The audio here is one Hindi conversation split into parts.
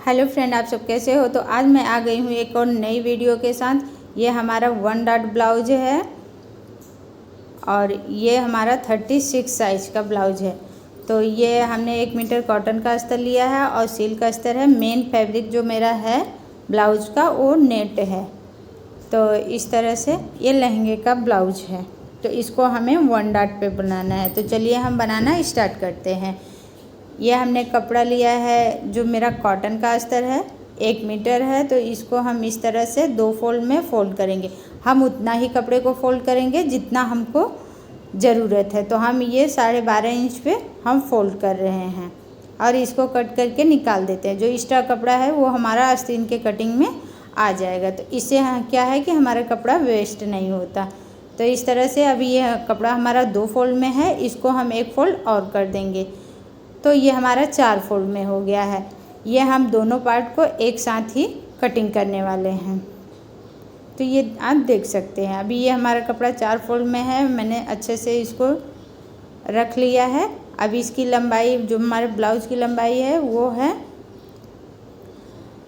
हेलो फ्रेंड, आप सब कैसे हो। तो आज मैं आ गई हूँ एक और नई वीडियो के साथ। ये हमारा 1 डॉट ब्लाउज है और ये हमारा 36 साइज का ब्लाउज है। तो ये हमने 1 मीटर कॉटन का अस्तर लिया है और सिल्क का अस्तर है। मेन फैब्रिक जो मेरा है ब्लाउज का वो नेट है। तो इस तरह से ये लहंगे का ब्लाउज है। तो इसको हमें 1 डॉट पे बनाना है। तो चलिए हम बनाना स्टार्ट करते हैं। ये हमने कपड़ा लिया है जो मेरा कॉटन का अस्तर है, 1 मीटर है। तो इसको हम इस तरह से 2 फोल्ड में फ़ोल्ड करेंगे। हम उतना ही कपड़े को फ़ोल्ड करेंगे जितना हमको ज़रूरत है। तो हम ये 12.5 इंच पे हम फ़ोल्ड कर रहे हैं और इसको कट करके निकाल देते हैं। जो एक्स्ट्रा कपड़ा है वो हमारा आस्तीन के कटिंग में आ जाएगा। तो इससे क्या है कि हमारा कपड़ा वेस्ट नहीं होता। तो इस तरह से अभी ये कपड़ा हमारा 2 फोल्ड में है, इसको हम 1 फोल्ड और कर देंगे। तो ये हमारा 4 फोल्ड में हो गया है। ये हम दोनों पार्ट को एक साथ ही कटिंग करने वाले हैं। तो ये आप देख सकते हैं अभी ये हमारा कपड़ा 4 फोल्ड में है। मैंने अच्छे से इसको रख लिया है। अभी इसकी लंबाई जो हमारे ब्लाउज की लंबाई है वो है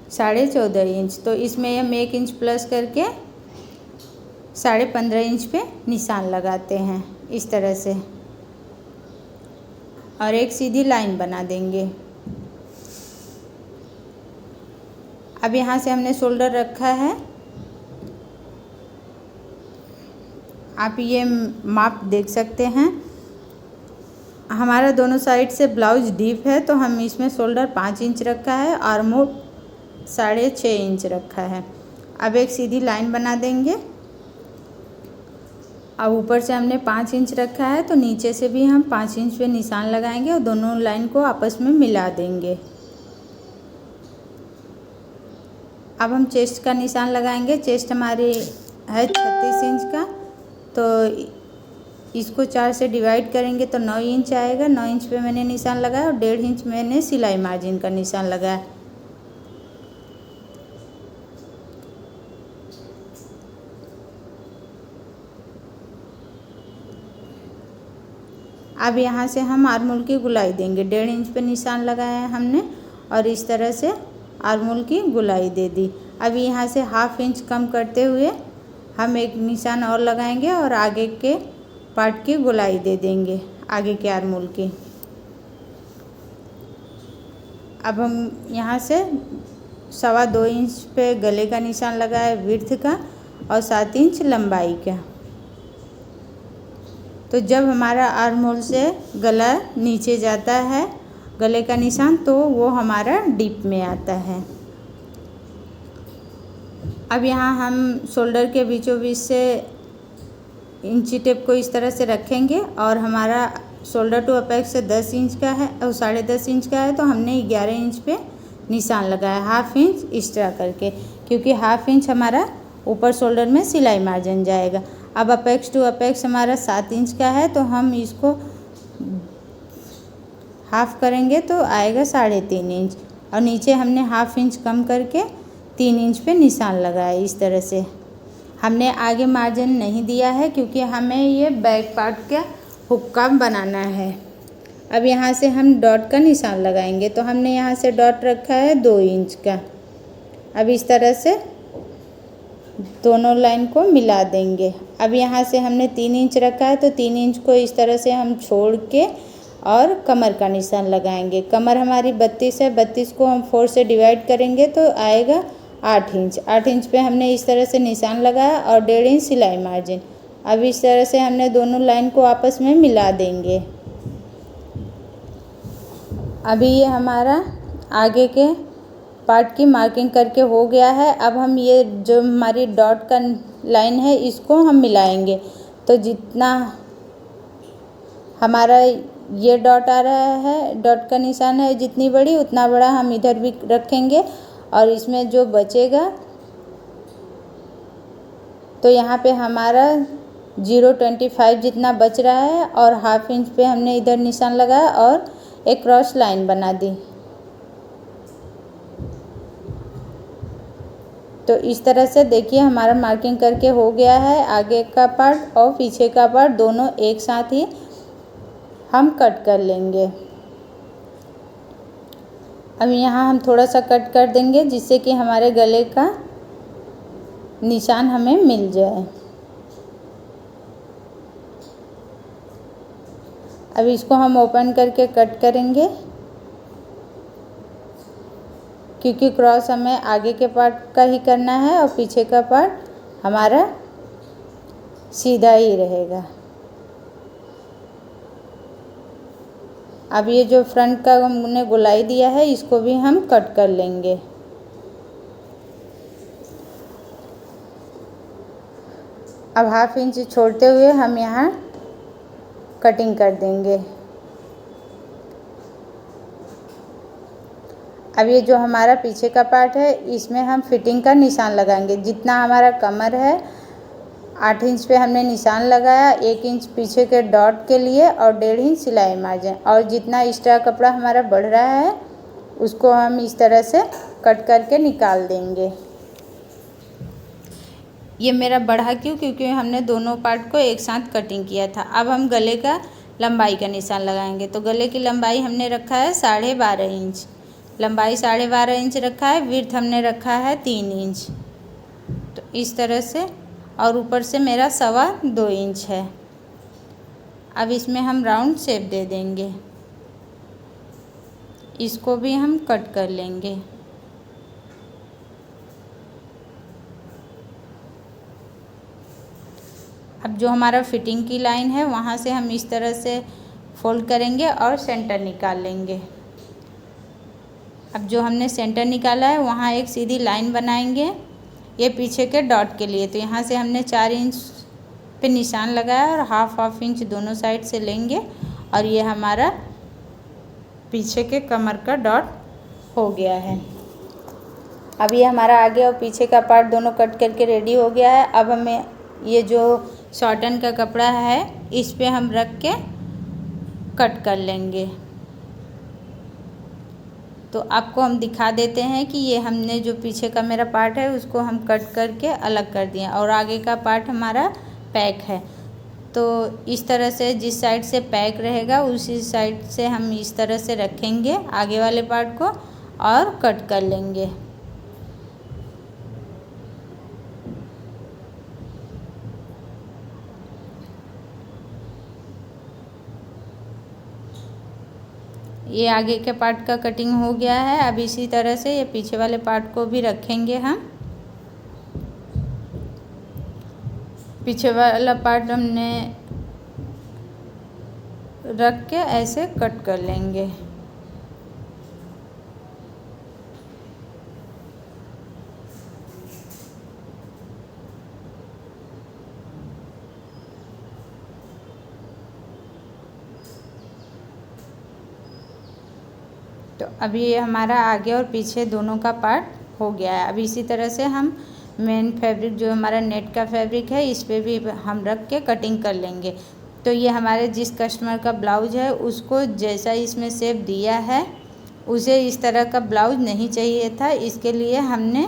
14.5 इंच। तो इसमें हम 1 इंच प्लस करके 15.5 इंच पे निशान लगाते हैं इस तरह से और एक सीधी लाइन बना देंगे। अब यहाँ से हमने शोल्डर रखा है। आप ये माप देख सकते हैं। हमारा दोनों साइड से ब्लाउज डीप है तो हम इसमें शोल्डर 5 इंच रखा है, आर्म होल 6.5 इंच रखा है। अब एक सीधी लाइन बना देंगे। अब ऊपर से हमने 5 इंच रखा है तो नीचे से भी हम 5 इंच पे निशान लगाएंगे और दोनों लाइन को आपस में मिला देंगे। अब हम चेस्ट का निशान लगाएंगे। चेस्ट हमारी है 36 इंच का। तो इसको 4 से डिवाइड करेंगे तो 9 इंच आएगा। 9 इंच पे मैंने निशान लगाया और 1.5 इंच मैंने सिलाई मार्जिन का निशान लगाया। अब यहाँ से हम आर्महोल की गुलाई देंगे। 1.5 इंच पे निशान लगाया है हमने और इस तरह से आर्महोल की गुलाई दे दी। अब यहाँ से 1/2 इंच कम करते हुए हम एक निशान और लगाएंगे और आगे के पार्ट की गुलाई दे देंगे, आगे के आर्महोल की। अब हम यहाँ से 2.25 इंच पे गले का निशान लगाए विड्थ का और 7 इंच लंबाई का। तो जब हमारा आर्महोल से गला नीचे जाता है गले का निशान, तो वो हमारा डीप में आता है। अब यहाँ हम शोल्डर के बीचों बीच से इंची टेप को इस तरह से रखेंगे और हमारा शोल्डर टू अपेक्स से 10 इंच का है और 10.5 इंच का है। तो हमने 11 इंच पे निशान लगाया, 1/2 इंच एक्स्ट्रा करके, क्योंकि 1/2 इंच हमारा ऊपर शोल्डर में सिलाई मार्जिन जाएगा। अब अपेक्स टू अपेक्स हमारा 7 इंच का है तो हम इसको हाफ करेंगे तो आएगा 3.5 इंच और नीचे हमने 1/2 इंच कम करके 3 इंच पे निशान लगाया। इस तरह से हमने आगे मार्जिन नहीं दिया है क्योंकि हमें ये बैक पार्ट का हुक्का बनाना है। अब यहाँ से हम डॉट का निशान लगाएंगे। तो हमने यहाँ से डॉट रखा है 2 इंच का। अब इस तरह से दोनों लाइन को मिला देंगे। अब यहाँ से हमने 3 इंच रखा है तो 3 इंच को इस तरह से हम छोड़ के और कमर का निशान लगाएंगे। कमर हमारी 32 है, 32 को हम 4 से डिवाइड करेंगे तो आएगा 8 इंच। 8 इंच पे हमने इस तरह से निशान लगाया और 1.5 इंच सिलाई मार्जिन। अब इस तरह से हमने दोनों लाइन को आपस में मिला देंगे। अभी ये हमारा आगे के पार्ट की मार्किंग करके हो गया है। अब हम ये जो हमारी डॉट का लाइन है इसको हम मिलाएंगे। तो जितना हमारा ये डॉट आ रहा है, डॉट का निशान है, जितनी बड़ी उतना बड़ा हम इधर भी रखेंगे और इसमें जो बचेगा तो यहाँ पे हमारा 0.25 जितना बच रहा है और 1/2 इंच पे हमने इधर निशान लगाया और एक क्रॉस लाइन बना दी। तो इस तरह से देखिए हमारा मार्किंग करके हो गया है। आगे का पार्ट और पीछे का पार्ट दोनों एक साथ ही हम कट कर लेंगे। अब यहाँ हम थोड़ा सा कट कर देंगे जिससे कि हमारे गले का निशान हमें मिल जाए। अब इसको हम ओपन करके कट करेंगे, क्योंकि क्रॉस हमें आगे के पार्ट का ही करना है और पीछे का पार्ट हमारा सीधा ही रहेगा। अब ये जो फ्रंट का हमने गोलाई दिया है इसको भी हम कट कर लेंगे। अब 1/2 इंच छोड़ते हुए हम यहाँ कटिंग कर देंगे। अब ये जो हमारा पीछे का पार्ट है इसमें हम फिटिंग का निशान लगाएंगे। जितना हमारा कमर है 8 इंच पे हमने निशान लगाया, 1 इंच पीछे के डॉट के लिए और 1.5 इंच सिलाई मार्जिन, और जितना एक्स्ट्रा कपड़ा हमारा बढ़ रहा है उसको हम इस तरह से कट करके निकाल देंगे। ये मेरा बढ़ा क्योंकि हमने दोनों पार्ट को एक साथ कटिंग किया था। अब हम गले का लंबाई का निशान लगाएंगे। तो गले की लंबाई हमने रखा है 12.5 इंच, लंबाई 12.5 इंच रखा है, विड्थ हमने रखा है 3 इंच। तो इस तरह से, और ऊपर से मेरा 2.25 इंच है। अब इसमें हम राउंड शेप दे देंगे, इसको भी हम कट कर लेंगे। अब जो हमारा फिटिंग की लाइन है वहाँ से हम इस तरह से फोल्ड करेंगे और सेंटर निकाल लेंगे। अब जो हमने सेंटर निकाला है वहाँ एक सीधी लाइन बनाएंगे, ये पीछे के डॉट के लिए। तो यहाँ से हमने 4 इंच पे निशान लगाया और हाफ इंच दोनों साइड से लेंगे और ये हमारा पीछे के कमर का डॉट हो गया है। अब ये हमारा आगे और पीछे का पार्ट दोनों कट करके रेडी हो गया है। अब हमें ये जो शॉर्टन का कपड़ा है इस पे हम रख के कट कर लेंगे। तो आपको हम दिखा देते हैं कि ये हमने जो पीछे का मेरा पार्ट है उसको हम कट करके अलग कर दिए और आगे का पार्ट हमारा पैक है। तो इस तरह से जिस साइड से पैक रहेगा उसी साइड से हम इस तरह से रखेंगे आगे वाले पार्ट को और कट कर लेंगे। ये आगे के पार्ट का कटिंग हो गया है। अब इसी तरह से ये पीछे वाले पार्ट को भी रखेंगे हम। पीछे वाला पार्ट हमने रख के ऐसे कट कर लेंगे। तो अभी ये हमारा आगे और पीछे दोनों का पार्ट हो गया है। अब इसी तरह से हम मेन फैब्रिक जो हमारा नेट का फैब्रिक है इस पे भी हम रख के कटिंग कर लेंगे। तो ये हमारे जिस कस्टमर का ब्लाउज़ है उसको जैसा इसमें शेप दिया है उसे इस तरह का ब्लाउज़ नहीं चाहिए था। इसके लिए हमने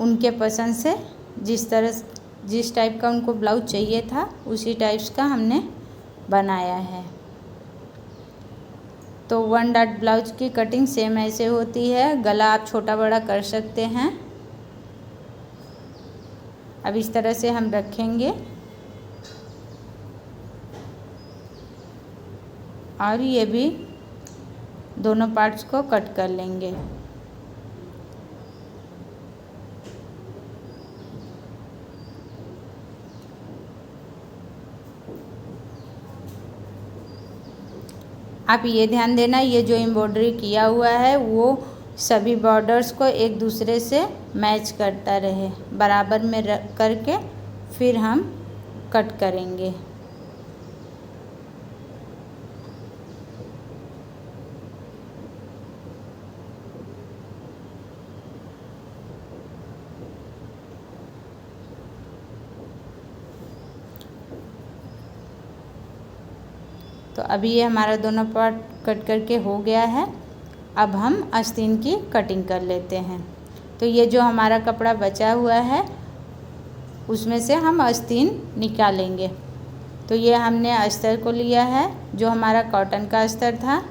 उनके पसंद से जिस टाइप का उनको ब्लाउज़ चाहिए था उसी टाइप्स का हमने बनाया है। तो 1 डॉट ब्लाउज की कटिंग सेम ऐसे होती है। गला आप छोटा बड़ा कर सकते हैं। अब इस तरह से हम रखेंगे और ये भी दोनों पार्ट्स को कट कर लेंगे। आप ये ध्यान देना ये जो एम्ब्रॉयडरी किया हुआ है वो सभी बॉर्डर्स को एक दूसरे से मैच करता रहे, बराबर में रख करके फिर हम कट करेंगे। तो अभी ये हमारा दोनों पार्ट कट करके हो गया है। अब हम आस्तीन की कटिंग कर लेते हैं। तो ये जो हमारा कपड़ा बचा हुआ है उसमें से हम आस्तीन निकालेंगे। तो ये हमने अस्तर को लिया है जो हमारा कॉटन का अस्तर था।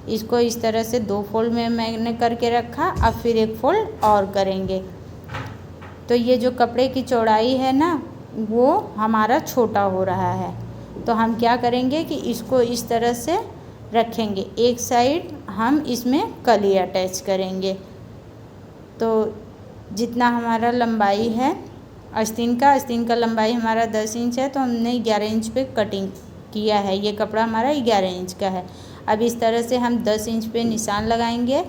इसको इस तरह से 2 फोल्ड में मैंने करके रखा। अब फिर एक फोल्ड और करेंगे। तो ये जो कपड़े की चौड़ाई है ना, वो हमारा छोटा हो रहा है, तो हम क्या करेंगे कि इसको इस तरह से रखेंगे। एक साइड हम इसमें कली अटैच करेंगे। तो जितना हमारा लंबाई है आस्तीन का लंबाई हमारा 10 इंच है, तो हमने 11 इंच पे कटिंग किया है। ये कपड़ा हमारा 11 इंच का है। अब इस तरह से हम 10 इंच पे निशान लगाएंगे।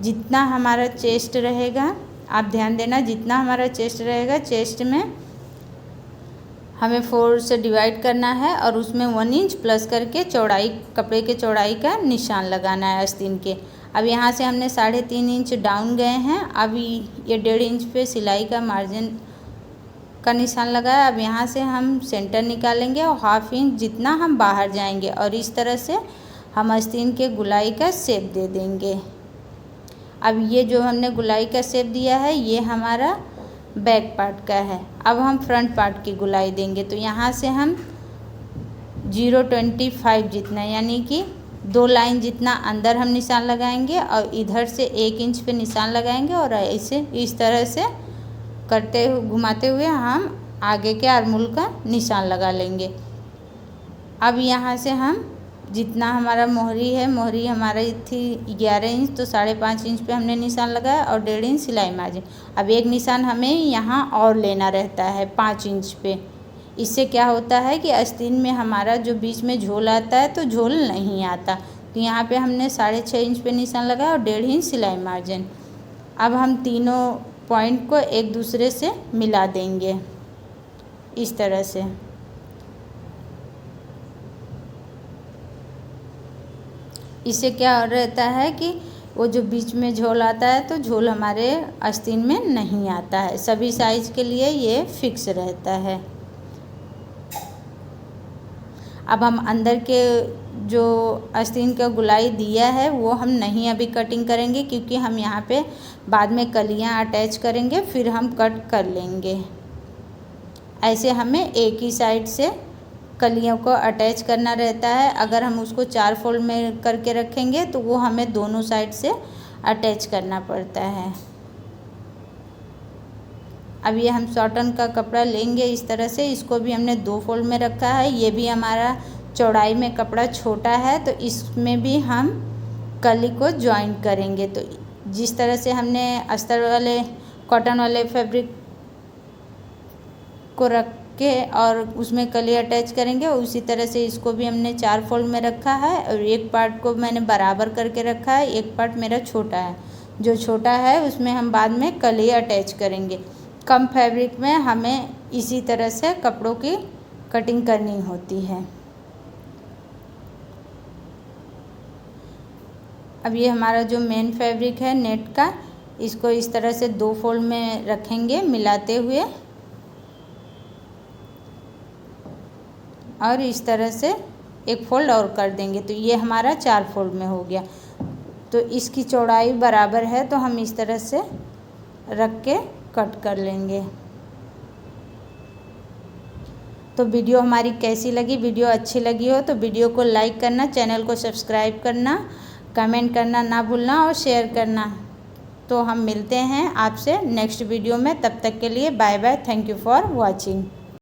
जितना हमारा चेस्ट रहेगा, आप ध्यान देना, जितना हमारा चेस्ट रहेगा, चेस्ट में हमें 4 से डिवाइड करना है और उसमें 1 इंच प्लस करके चौड़ाई, कपड़े के चौड़ाई का निशान लगाना है आस्तीन के। अब यहाँ से हमने 3.5 इंच डाउन गए हैं। अब ये 1.5 इंच पे सिलाई का मार्जिन का निशान लगाया। अब यहाँ से हम सेंटर निकालेंगे और 1/2 इंच जितना हम बाहर जाएंगे और इस तरह से हम आस्तीन के गुलाई का शेप दे देंगे। अब ये जो हमने गुलाई का शेप दिया है, ये हमारा बैक पार्ट का है। अब हम फ्रंट पार्ट की गुलाई देंगे। तो यहाँ से हम 0.25 जितना, यानी कि 2 लाइन जितना अंदर हम निशान लगाएंगे और इधर से 1 इंच पे निशान लगाएंगे और ऐसे इस तरह से करते हुए, घुमाते हुए हम आगे के आर्मूल का निशान लगा लेंगे। अब यहाँ से हम जितना हमारा मोहरी है, मोहरी हमारी थी 11 इंच, तो 5.5 इंच पे हमने निशान लगाया और 1.5 इंच सिलाई मार्जिन। अब एक निशान हमें यहाँ और लेना रहता है 5 इंच पे। इससे क्या होता है कि आस्तीन में हमारा जो बीच में झोल आता है, तो झोल नहीं आता। तो यहाँ पे हमने 6.5 इंच पे निशान लगाया और 1.5 इंच सिलाई मार्जिन। अब हम तीनों पॉइंट को एक दूसरे से मिला देंगे इस तरह से। इससे क्या रहता है कि वो जो बीच में झोल आता है, तो झोल हमारे आस्तीन में नहीं आता है। सभी साइज के लिए ये फिक्स रहता है। अब हम अंदर के जो आस्तीन का गुलाई दिया है, वो हम नहीं अभी कटिंग करेंगे, क्योंकि हम यहाँ पे बाद में कलियाँ अटैच करेंगे, फिर हम कट कर लेंगे। ऐसे हमें एक ही साइड से कलियों को अटैच करना रहता है। अगर हम उसको 4 फोल्ड में करके रखेंगे, तो वो हमें दोनों साइड से अटैच करना पड़ता है। अब ये हम कॉटन का कपड़ा लेंगे इस तरह से, इसको भी हमने 2 फोल्ड में रखा है। ये भी हमारा चौड़ाई में कपड़ा छोटा है, तो इसमें भी हम कली को जॉइंट करेंगे। तो जिस तरह से हमने अस्तर वाले कॉटन वाले फैब्रिक को रख के और उसमें कली अटैच करेंगे, उसी तरह से इसको भी हमने 4 फोल्ड में रखा है और एक पार्ट को मैंने बराबर करके रखा है, एक पार्ट मेरा छोटा है। जो छोटा है उसमें हम बाद में कली अटैच करेंगे। कम फैब्रिक में हमें इसी तरह से कपड़ों की कटिंग करनी होती है। अब ये हमारा जो मेन फैब्रिक है नेट का, इसको इस तरह से 2 फोल्ड में रखेंगे मिलाते हुए और इस तरह से एक फोल्ड और कर देंगे। तो ये हमारा 4 फोल्ड में हो गया। तो इसकी चौड़ाई बराबर है, तो हम इस तरह से रख के कट कर लेंगे। तो वीडियो हमारी कैसी लगी? वीडियो अच्छी लगी हो तो वीडियो को लाइक करना, चैनल को सब्सक्राइब करना, कमेंट करना ना भूलना और शेयर करना। तो हम मिलते हैं आपसे नेक्स्ट वीडियो में। तब तक के लिए bye bye. Thank you for watching.